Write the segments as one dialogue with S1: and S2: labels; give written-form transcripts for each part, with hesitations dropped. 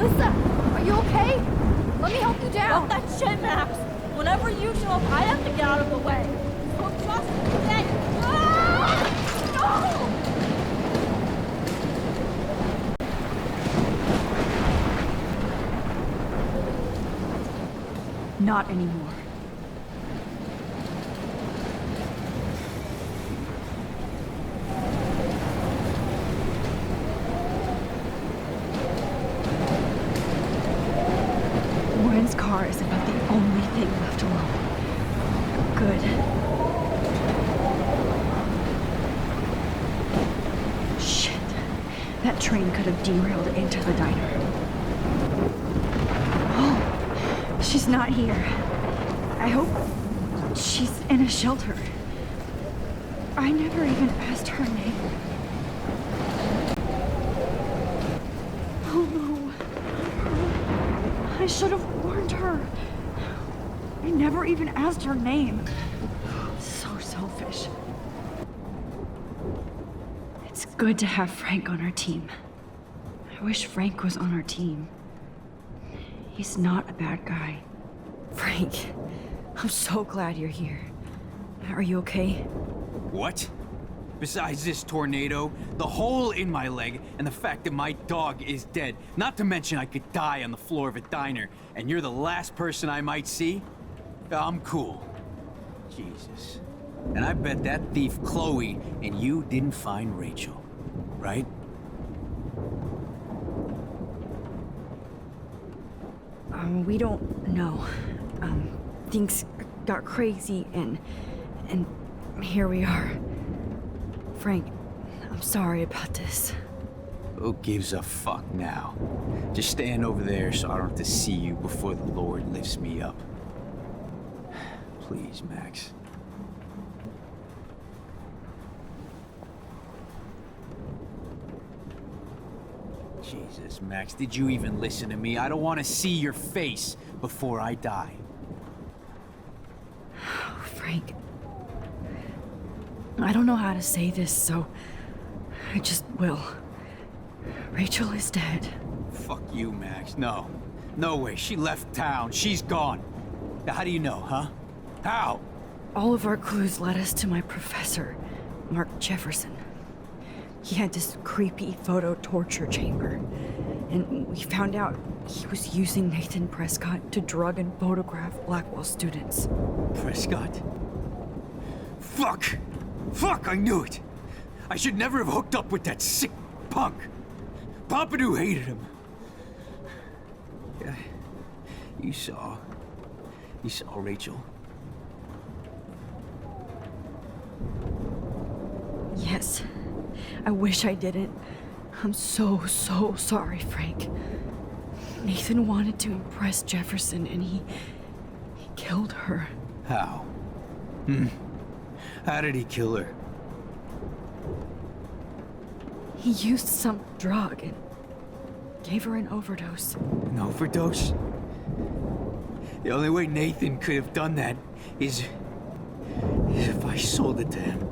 S1: Lisa, are you okay? Let me help you down.
S2: Fuck that shit, Max! Whenever you show up, I have to get out of the way. So trust me today. Ah!
S1: No! Not anymore. Warren's car is about the only thing left alone. Good. Shit. That train could have derailed into the diner. Oh, she's not here. I hope she's in a shelter. I never even asked her name. Oh no. I should have warned her. I never even asked her name. So selfish. It's good to have Frank on our team. I wish Frank was on our team. He's not a bad guy. Frank, I'm so glad you're here. Are you okay?
S3: What? Besides this tornado, the hole in my leg, and the fact that my dog is dead, not to mention I could die on the floor of a diner, and you're the last person I might see? I'm cool. Jesus. And I bet that thief Chloe and you didn't find Rachel, right?
S1: We don't know. Things got crazy and here we are. Frank, I'm sorry about this.
S3: Who gives a fuck now? Just stand over there so I don't have to see you before the Lord lifts me up. Please, Max. Jesus, Max, did you even listen to me? I don't want to see your face before I die.
S1: Frank, I don't know how to say this, so I just will. Rachel is dead.
S3: Fuck you, Max. No. No way. She left town. She's gone. Now, how do you know, huh? How?
S1: All of our clues led us to my professor, Mark Jefferson. He had this creepy photo torture chamber, and we found out he was using Nathan Prescott to drug and photograph Blackwell students.
S3: Prescott? Fuck! Fuck, I knew it! I should never have hooked up with that sick punk! Pompidou hated him. Yeah, you saw Rachel.
S1: Yes. I wish I didn't. I'm so sorry, Frank. Nathan wanted to impress Jefferson and he killed her.
S3: How? How did he kill her?
S1: He used some drug and gave her an overdose.
S3: An overdose? The only way Nathan could have done that is if I sold it to him.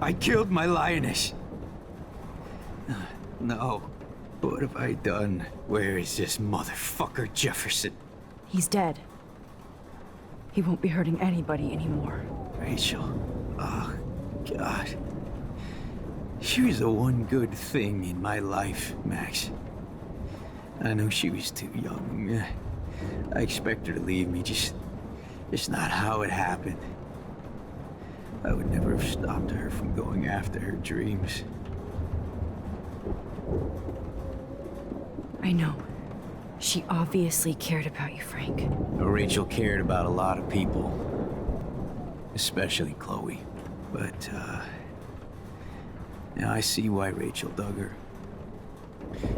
S3: I killed my lioness. No. What have I done? Where is this motherfucker Jefferson?
S1: He's dead. He won't be hurting anybody anymore.
S3: Rachel. Oh, God. She was the one good thing in my life, Max. I know she was too young. I expect her to leave me, just not how it happened. I would never have stopped her from going after her dreams.
S1: I know. She obviously cared about you, Frank.
S3: Rachel cared about a lot of people. Especially Chloe. But, now I see why Rachel dug her.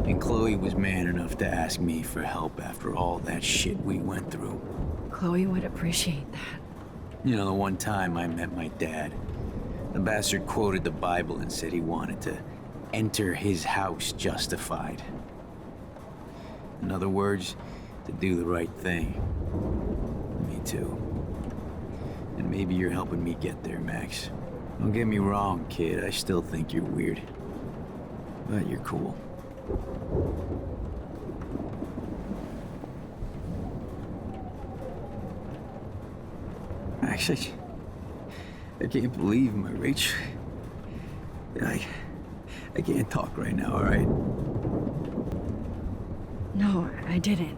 S3: And Chloe was man enough to ask me for help after all that shit we went through.
S1: Chloe would appreciate that.
S3: You know, the one time I met my dad, the bastard quoted the Bible and said he wanted to enter his house justified. In other words, to do the right thing. Me too. And maybe you're helping me get there, Max. Don't get me wrong, kid. I still think you're weird. But you're cool. Max, I can't believe my Rachel. I can't talk right now, all right?
S1: No, I didn't.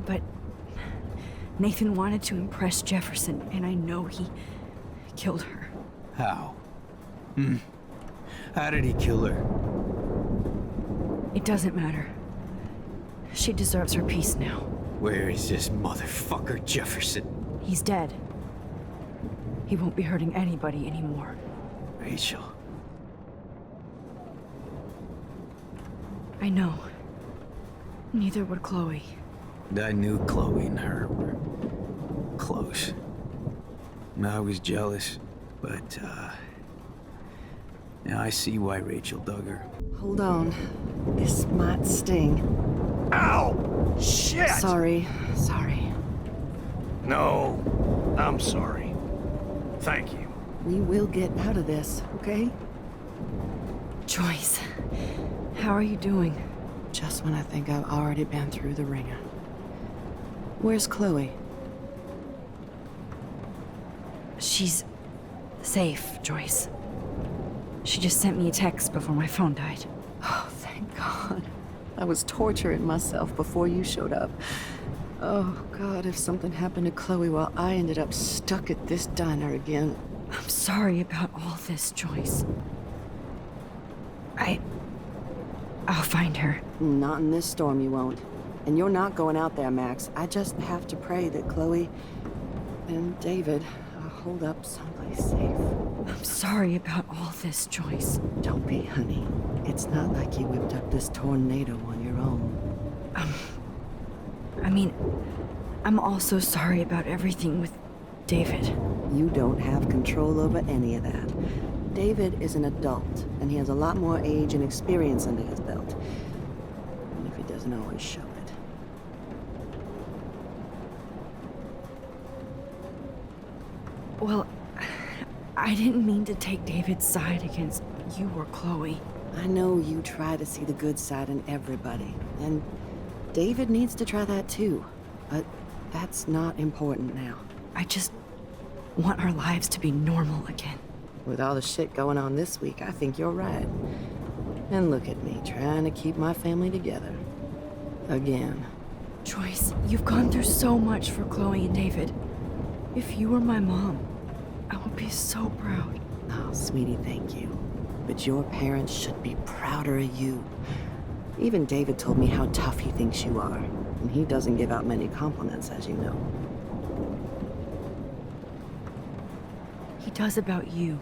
S1: But Nathan wanted to impress Jefferson, and I know he killed her.
S3: How? How did he kill her?
S1: It doesn't matter. She deserves her peace now.
S3: Where is this motherfucker Jefferson?
S1: He's dead. He won't be hurting anybody anymore.
S3: Rachel.
S1: I know. Neither would Chloe.
S3: I knew Chloe and her were close. I was jealous, but, now I see why Rachel dug her.
S4: Hold on. This might sting.
S5: Ow! Shit!
S4: Sorry.
S5: No, I'm sorry. Thank you.
S4: We will get out of this, okay?
S1: Joyce, how are you doing?
S4: Just when I think I've already been through the ringer. Where's Chloe?
S1: She's safe, Joyce. She just sent me a text before my phone died.
S4: Oh, thank God. I was torturing myself before you showed up. Oh, God, if something happened to Chloe while I ended up stuck at this diner again.
S1: I'm sorry about all this, Joyce. I'll find her.
S4: Not in this storm, you won't. And you're not going out there, Max. I just have to pray that Chloe and David hold up someplace safe.
S1: I'm sorry about all this, Joyce.
S4: Don't be, honey. It's not like you whipped up this tornado on your own.
S1: I'm also sorry about everything with David.
S4: You don't have control over any of that. David is an adult, and he has a lot more age and experience under his belt. Even if he doesn't always show it.
S1: Well, I didn't mean to take David's side against you or Chloe.
S4: I know you try to see the good side in everybody, and David needs to try that too. But that's not important now.
S1: I just want our lives to be normal again.
S4: With all the shit going on this week, I think you're right. And look at me, trying to keep my family together. Again.
S1: Joyce, you've gone through so much for Chloe and David. If you were my mom, I would be so proud.
S4: Oh, sweetie, thank you. But your parents should be prouder of you. Even David told me how tough he thinks you are. And he doesn't give out many compliments, as you know.
S1: He does about you.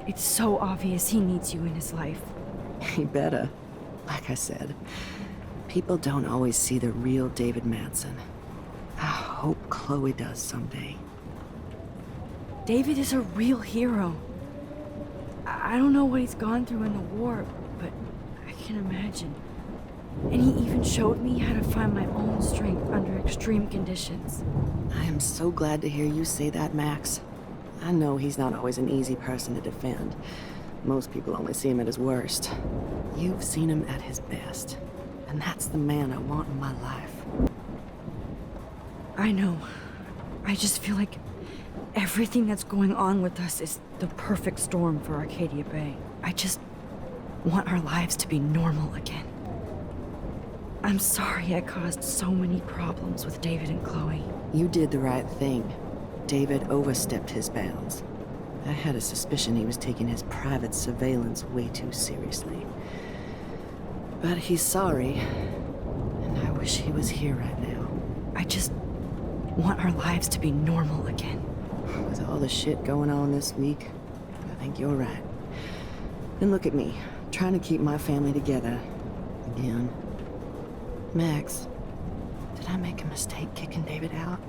S1: It's so obvious he needs you in his life.
S4: He better. Like I said, people don't always see the real David Madsen. I hope Chloe does someday.
S1: David is a real hero. I don't know what he's gone through in the war, but I can imagine. And he even showed me how to find my own strength under extreme conditions.
S4: I am so glad to hear you say that, Max. I know he's not always an easy person to defend. Most people only see him at his worst. You've seen him at his best. And that's the man I want in my life.
S1: I know. I just feel like everything that's going on with us is the perfect storm for Arcadia Bay. I just want our lives to be normal again. I'm sorry I caused so many problems with David and Chloe.
S4: You did the right thing. David overstepped his bounds. I had a suspicion he was taking his private surveillance way too seriously. But he's sorry, and I wish he was here right now.
S1: I just want our lives to be normal again.
S4: With all the shit going on this week, I think you're right. And look at me, trying to keep my family together. Again. Max, did I make a mistake kicking David out?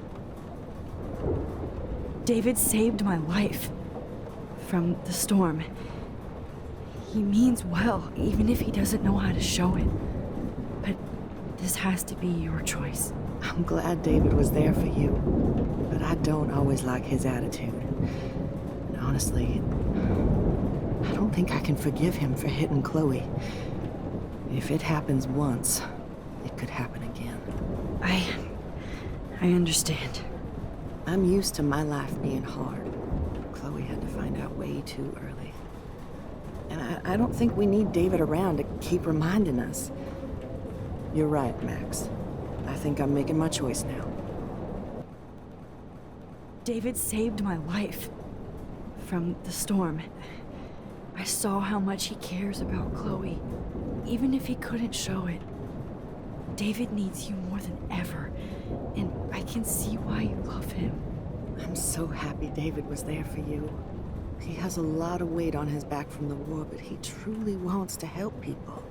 S1: David saved my life from the storm. He means well, even if he doesn't know how to show it. But this has to be your choice.
S4: I'm glad David was there for you, but I don't always like his attitude. And honestly, I don't think I can forgive him for hitting Chloe. If it happens once, it could happen again.
S1: I understand.
S4: I'm used to my life being hard. Chloe had to find out way too early. And I don't think we need David around to keep reminding us. You're right, Max. I think I'm making my choice now.
S1: David saved my life from the storm. I saw how much he cares about Chloe, even if he couldn't show it. David needs you more than ever, and I can see why you love him.
S4: I'm so happy David was there for you. He has a lot of weight on his back from the war, but he truly wants to help people.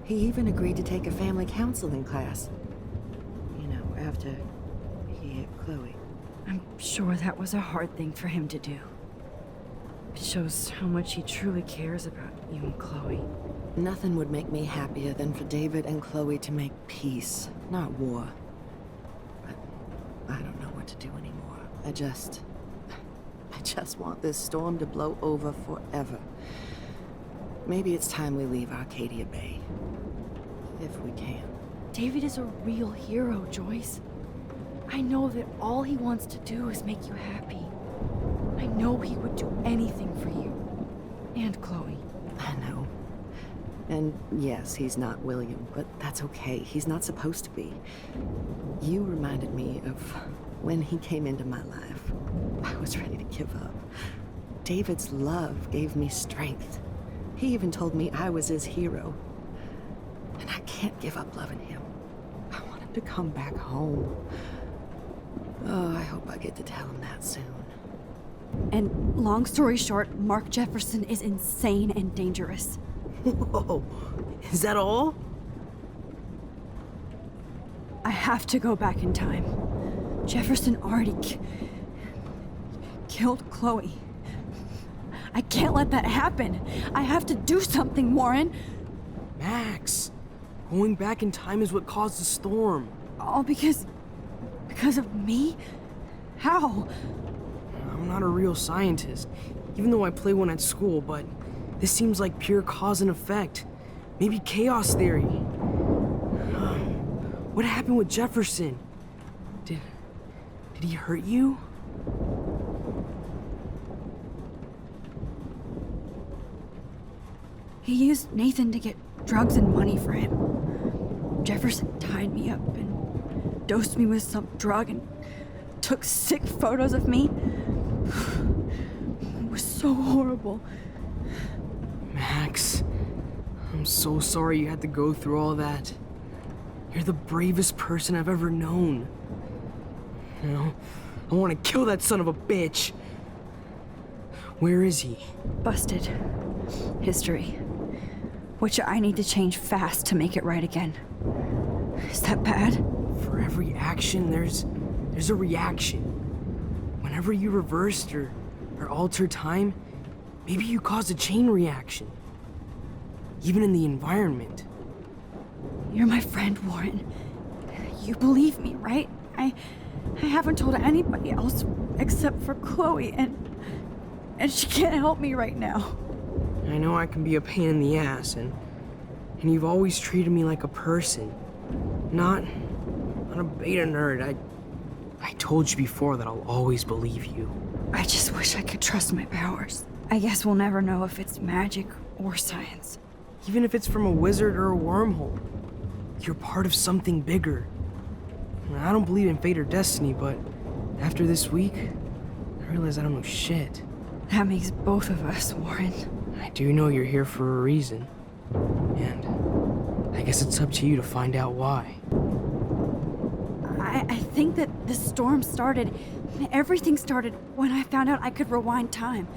S4: He even agreed to take a family counseling class. You know, after he hit Chloe.
S1: I'm sure that was a hard thing for him to do. It shows how much he truly cares about you and Chloe.
S4: Nothing would make me happier than for David and Chloe to make peace, not war. But I don't know what to do anymore. I just want this storm to blow over forever. Maybe it's time we leave Arcadia Bay. If we can.
S1: David is a real hero, Joyce. I know that all he wants to do is make you happy. I know he would do anything for you. And Chloe.
S4: I know. And yes, he's not William, but that's okay. He's not supposed to be. You reminded me of when he came into my life. I was ready to give up. David's love gave me strength. He even told me I was his hero. And I can't give up loving him. I want him to come back home. Oh, I hope I get to tell him that soon.
S1: And long story short, Mark Jefferson is insane and dangerous.
S6: Whoa, is that all?
S1: I have to go back in time. Jefferson already killed Chloe. I can't let that happen. I have to do something, Warren.
S6: Max, going back in time is what caused the storm.
S1: All because of me? How?
S6: I'm not a real scientist, even though I play one at school, but this seems like pure cause and effect. Maybe chaos theory. What happened with Jefferson? Did he hurt you?
S1: He used Nathan to get drugs and money for him. Jefferson tied me up and dosed me with some drug and took sick photos of me. It was so horrible.
S6: Max, I'm so sorry you had to go through all that. You're the bravest person I've ever known. You know, I want to kill that son of a bitch. Where is he?
S1: Busted. History. Which I need to change fast to make it right again. Is that bad?
S6: For every action, there's a reaction. Whenever you reversed or altered time, maybe you caused a chain reaction. Even in the environment.
S1: You're my friend, Warren. You believe me, right? I haven't told anybody else except for Chloe, and she can't help me right now.
S6: I know I can be a pain in the ass, and you've always treated me like a person. Not a beta nerd. I told you before that I'll always believe you.
S1: I just wish I could trust my powers. I guess we'll never know if it's magic or science.
S6: Even if it's from a wizard or a wormhole. You're part of something bigger. I don't believe in fate or destiny, but after this week, I realize I don't know shit.
S1: That makes both of us, Warren.
S6: I do know you're here for a reason. And I guess it's up to you to find out why.
S1: I think that the storm started, everything started when I found out I could rewind time.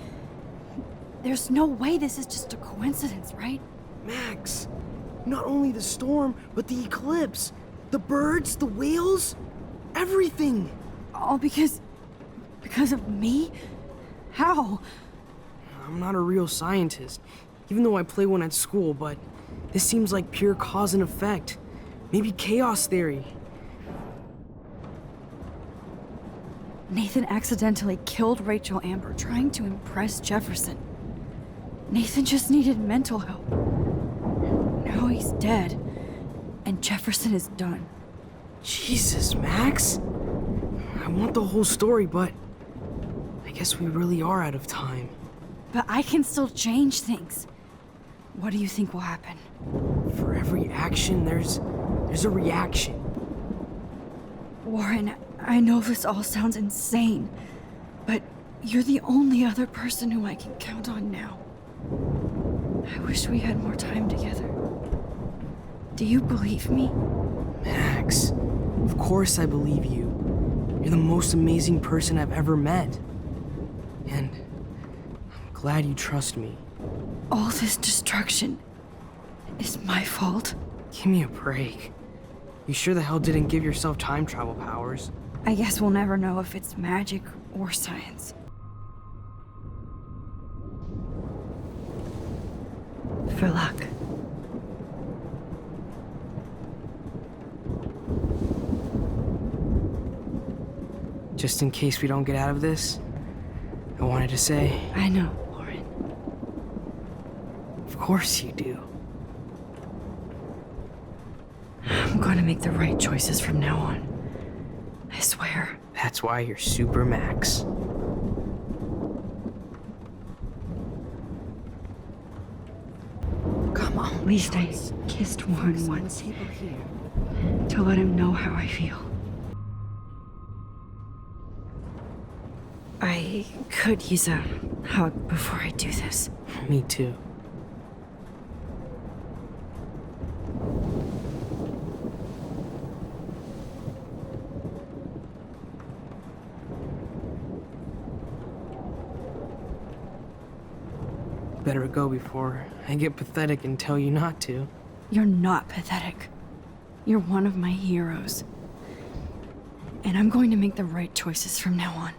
S1: There's no way this is just a coincidence, right?
S6: Max, not only the storm, but the eclipse, the birds, the whales, everything.
S1: All because of me? How?
S6: I'm not a real scientist, even though I play one at school, but this seems like pure cause and effect. Maybe chaos theory.
S1: Nathan accidentally killed Rachel Amber trying to impress Jefferson. Nathan just needed mental help. Now he's dead, and Jefferson is done.
S6: Jesus, Max. I want the whole story, but I guess we really are out of time.
S1: But I can still change things. What do you think will happen?
S6: For every action, there's a reaction.
S1: Warren, I know this all sounds insane, but you're the only other person who I can count on now. I wish we had more time together. Do you believe me?
S6: Max, of course I believe you. You're the most amazing person I've ever met. And I'm glad you trust me.
S1: All this destruction is my fault.
S6: Give me a break. You sure the hell didn't give yourself time travel powers?
S1: I guess we'll never know if it's magic or science. For luck.
S6: Just in case we don't get out of this, I wanted to say...
S1: I know, Warren.
S6: Of course you do.
S1: I'm going to make the right choices from now on. I swear.
S6: That's why you're Super Max.
S1: Come on. At least I kissed Warren once to let him know how I feel. I could use a hug before I do this.
S6: Me too. Better go before I get pathetic and tell you not to.
S1: You're not pathetic. You're one of my heroes. And I'm going to make the right choices from now on.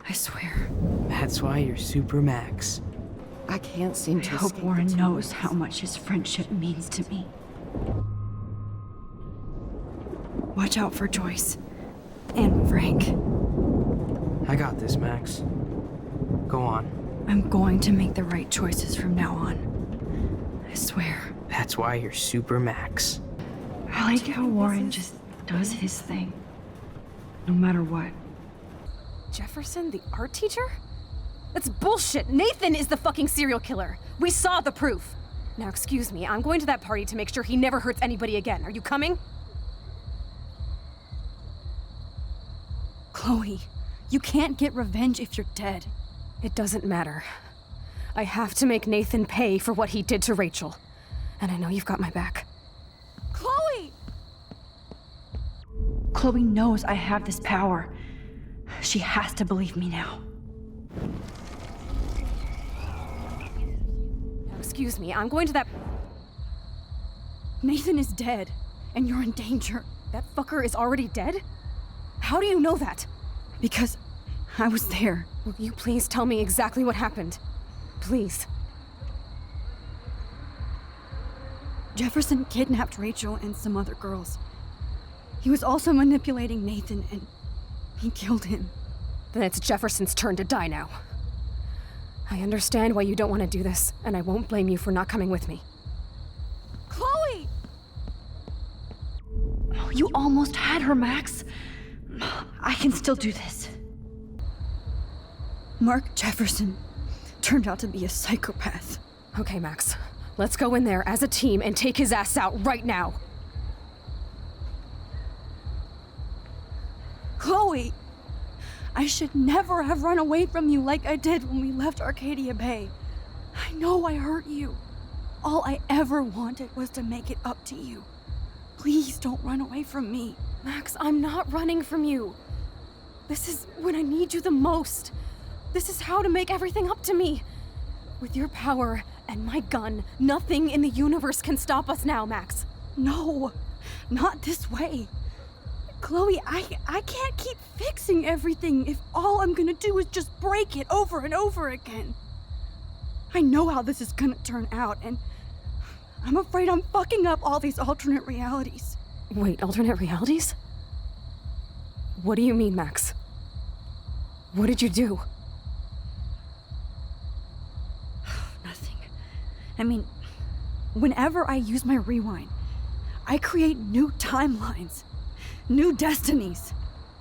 S1: I swear.
S6: That's why you're Super Max.
S4: I can't seem
S1: I
S4: to
S1: hope
S4: escape
S1: Warren
S4: the two
S1: knows
S4: of us.
S1: how much his friendship means to me. Watch out for Joyce. And Frank.
S6: I got this, Max. Go on.
S1: I'm going to make the right choices from now on. I swear.
S6: That's why you're Super Max.
S1: I like how Warren just does his thing. No matter what.
S2: Jefferson, the art teacher? That's bullshit. Nathan is the fucking serial killer. We saw the proof. Now, excuse me, I'm going to that party to make sure he never hurts anybody again. Are you coming?
S1: Chloe, you can't get revenge if you're dead.
S2: It doesn't matter. I have to make Nathan pay for what he did to Rachel. And I know you've got my back. Chloe!
S1: Chloe knows I have this power. She has to believe me now.
S2: Now, excuse me, I'm going to that...
S1: Nathan is dead, and you're in danger.
S2: That fucker is already dead? How do you know that?
S1: Because I was there.
S2: Will you please tell me exactly what happened? Please.
S1: Jefferson kidnapped Rachel and some other girls. He was also manipulating Nathan, and he killed him.
S2: Then it's Jefferson's turn to die now. I understand why you don't want to do this, and I won't blame you for not coming with me. Chloe!
S1: Oh, you almost had her, Max. I can still do this. Mark Jefferson turned out to be a psychopath.
S2: Okay, Max. Let's go in there as a team and take his ass out right now.
S1: Chloe! I should never have run away from you like I did when we left Arcadia Bay. I know I hurt you. All I ever wanted was to make it up to you. Please don't run away from me.
S2: Max, I'm not running from you. This is when I need you the most. This is how to make everything up to me. With your power and my gun, nothing in the universe can stop us now, Max.
S1: No, not this way. Chloe, I can't keep fixing everything if all I'm gonna do is just break it over and over again. I know how this is gonna turn out, and I'm afraid I'm fucking up all these alternate realities.
S2: Wait, alternate realities? What do you mean, Max? What did you do?
S1: Nothing. I mean, whenever I use my rewind, I create new timelines, new destinies.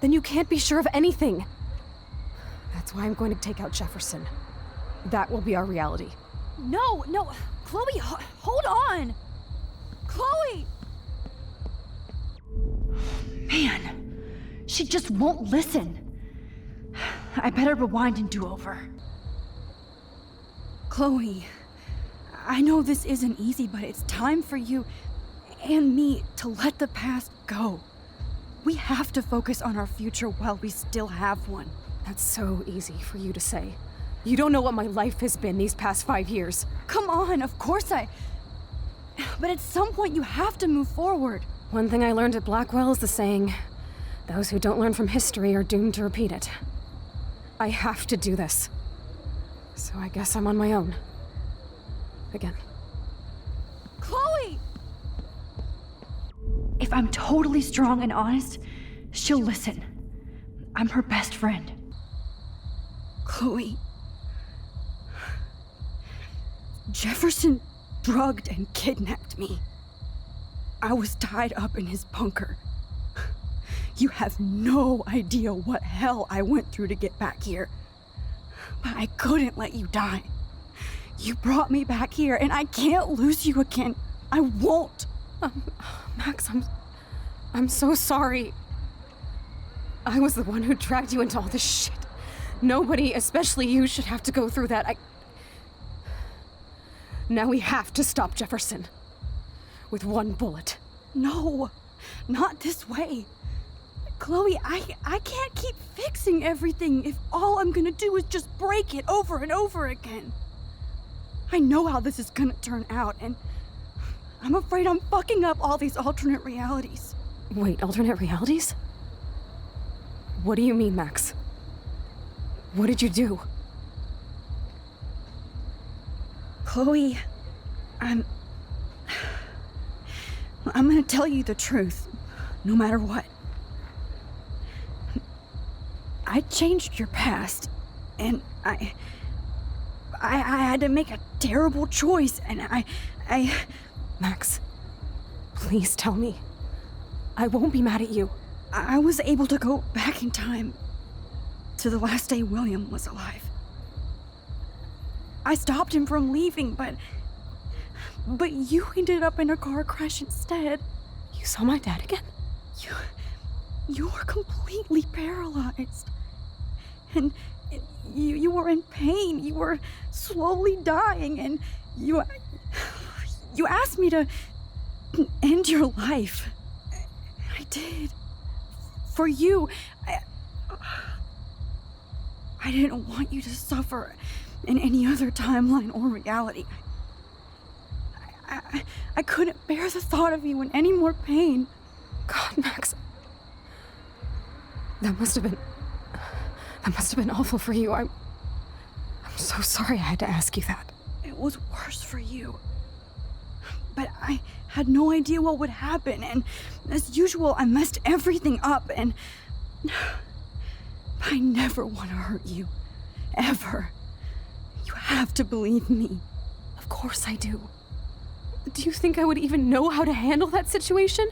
S2: then you can't be sure of anything. That's why I'm going to take out Jefferson. That will be our reality.
S1: No, Chloe, hold on! Chloe! Man, she just won't listen. I better rewind and do over. Chloe, I know this isn't easy, but it's time for you and me to let the past go. We have to focus on our future while we still have one.
S2: That's so easy for you to say. You don't know what my life has been these past 5 years.
S1: Come on, of course But at some point you have to move forward.
S2: One thing I learned at Blackwell is the saying, those who don't learn from history are doomed to repeat it. I have to do this. So I guess I'm on my own. Again.
S1: Chloe! If I'm totally strong and honest, she'll listen. I'm her best friend. Chloe. Jefferson drugged and kidnapped me. I was tied up in his bunker. You have no idea what hell I went through to get back here. But I couldn't let you die. You brought me back here, and I can't lose you again. I won't.
S2: Max, I'm so sorry. I was the one who dragged you into all this shit. Nobody, especially you, should have to go through that. Now we have to stop Jefferson. With one bullet.
S1: No, not this way. Chloe, I can't keep fixing everything if all I'm gonna do is just break it over and over again. I know how this is gonna turn out, and I'm afraid I'm fucking up all these alternate realities.
S2: Wait, alternate realities? What do you mean, Max? What did you do?
S1: Chloe, I'm gonna tell you the truth, no matter what. I changed your past, and I had to make a terrible choice, and I...
S2: Max, please tell me. I won't be mad at you.
S1: I was able to go back in time to the last day William was alive. I stopped him from leaving, but you ended up in a car crash instead.
S2: You saw my dad again?
S1: You were completely paralyzed. And you were in pain. You were slowly dying, and you asked me to end your life. I did. For you. I didn't want you to suffer in any other timeline or reality. I couldn't bear the thought of you in any more pain.
S2: God, Max. That must have been awful for you. I'm so sorry I had to ask you that.
S1: It was worse for you. But I had no idea what would happen, and as usual, I messed everything up, and I never want to hurt you. Ever. You have to believe me.
S2: Of course I do. Do you think I would even know how to handle that situation?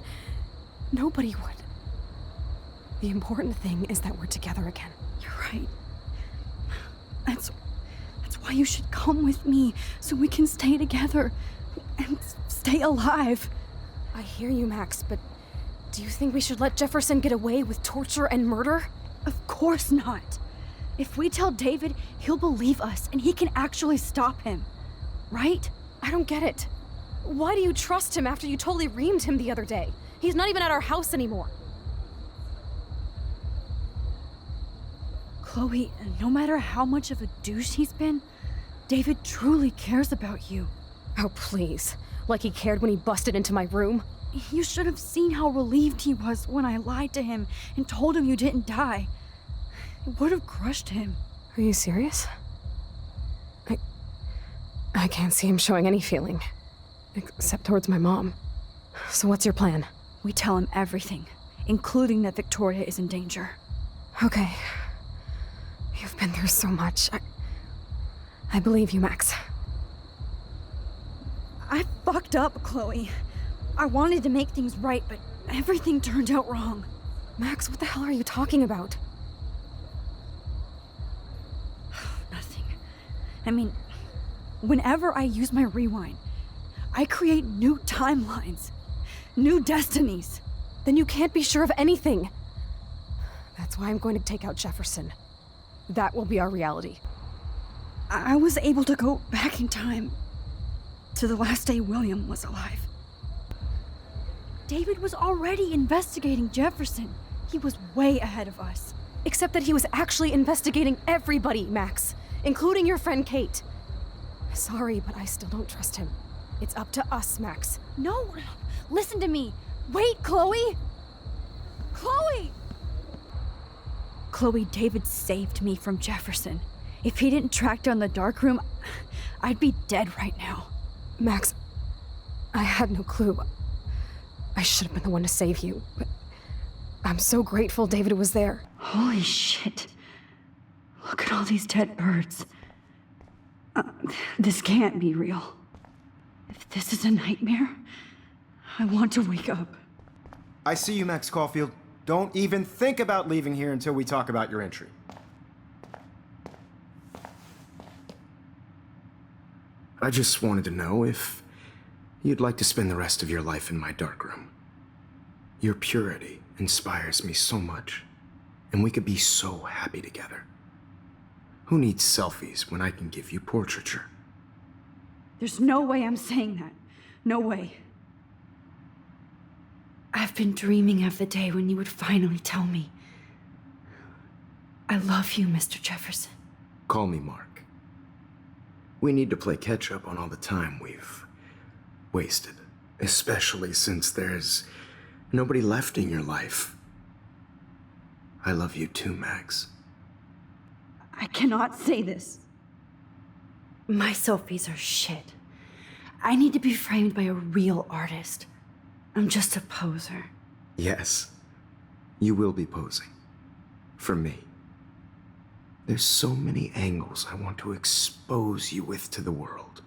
S2: Nobody would. The important thing is that we're together again.
S1: You're right. That's why you should come with me, so we can stay together and stay alive.
S2: I hear you, Max, but do you think we should let Jefferson get away with torture and murder?
S1: Of course not. If we tell David, he'll believe us and he can actually stop him. Right?
S2: I don't get it. Why do you trust him after you totally reamed him the other day? He's not even at our house anymore.
S1: Chloe, no matter how much of a douche he's been, David truly cares about you.
S2: Oh, please. Like he cared when he busted into my room?
S1: You should have seen how relieved he was when I lied to him and told him you didn't die. It would have crushed him.
S2: Are you serious? I can't see him showing any feeling. Except towards my mom. So what's your plan?
S1: We tell him everything, including that Victoria is in danger.
S2: Okay. You've been through so much. I believe you, Max.
S1: I fucked up, Chloe. I wanted to make things right, but everything turned out wrong.
S2: Max, what the hell are you talking about?
S1: Nothing. I mean, whenever I use my rewind, I create new timelines, new destinies.
S2: Then you can't be sure of anything. That's why I'm going to take out Jefferson. That will be our reality.
S1: I was able to go back in time to the last day William was alive. David was already investigating Jefferson. He was way ahead of us.
S2: Except that he was actually investigating everybody, Max, including your friend Kate. Sorry, but I still don't trust him. It's up to us, Max.
S1: No, listen to me. Wait, Chloe! Chloe! Chloe, David saved me from Jefferson. If he didn't track down the dark room, I'd be dead right now.
S2: Max, I had no clue. I should have been the one to save you, but I'm so grateful David was there.
S1: Holy shit. Look at all these dead birds. This can't be real. If this is a nightmare, I want to wake up.
S7: I see you, Max Caulfield. Don't even think about leaving here until we talk about your entry. I just wanted to know if you'd like to spend the rest of your life in my darkroom. Your purity inspires me so much, and we could be so happy together. Who needs selfies when I can give you portraiture?
S1: There's no way I'm saying that. No way. I've been dreaming of the day when you would finally tell me. I love you, Mr. Jefferson.
S7: Call me Mark. We need to play catch up on all the time we've wasted, especially since there's nobody left in your life. I love you too, Max.
S1: I cannot say this. My selfies are shit. I need to be framed by a real artist. I'm just a poser.
S7: Yes, you will be posing. For me. There's so many angles I want to expose you with to the world.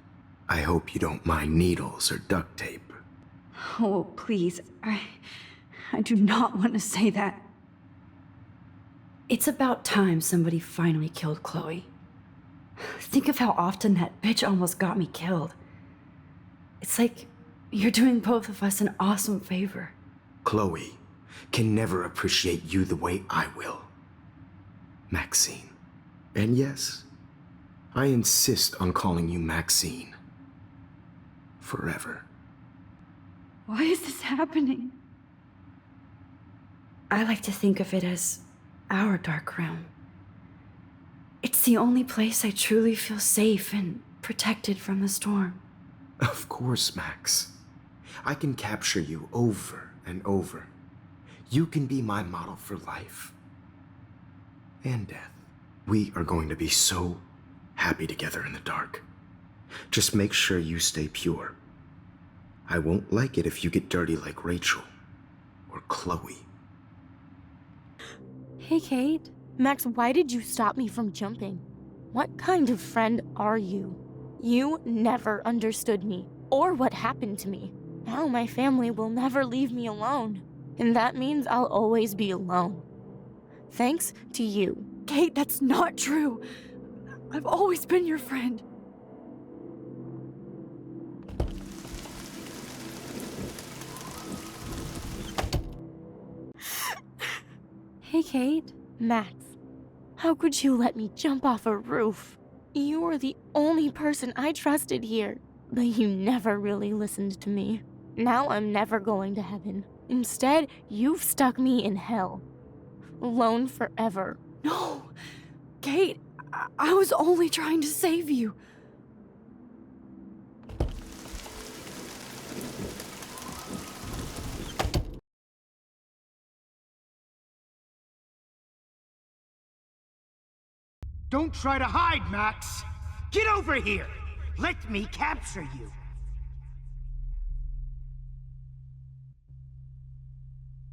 S7: I hope you don't mind needles or duct tape.
S1: Oh, please. I do not want to say that. It's about time somebody finally killed Chloe. Think of how often that bitch almost got me killed. It's like you're doing both of us an awesome favor.
S7: Chloe can never appreciate you the way I will. Maxine. And yes, I insist on calling you Maxine. Forever.
S1: Why is this happening? I like to think of it as our dark room. It's the only place I truly feel safe and protected from the storm.
S7: Of course, Max. I can capture you over and over. You can be my model for life. And death. We are going to be so happy together in the dark. Just make sure you stay pure. I won't like it if you get dirty like Rachel or Chloe.
S8: Hey, Kate. Max, why did you stop me from jumping? What kind of friend are you? You never understood me, or what happened to me. Now my family will never leave me alone, and that means I'll always be alone. Thanks to you.
S1: Kate, that's not true. I've always been your friend.
S8: Hey, Kate. Max, how could you let me jump off a roof? You were the only person I trusted here, but you never really listened to me. Now I'm never going to heaven. Instead, you've stuck me in hell. Alone forever.
S1: No, Kate, I was only trying to save you.
S9: Don't try to hide, Max! Get over here! Let me capture you!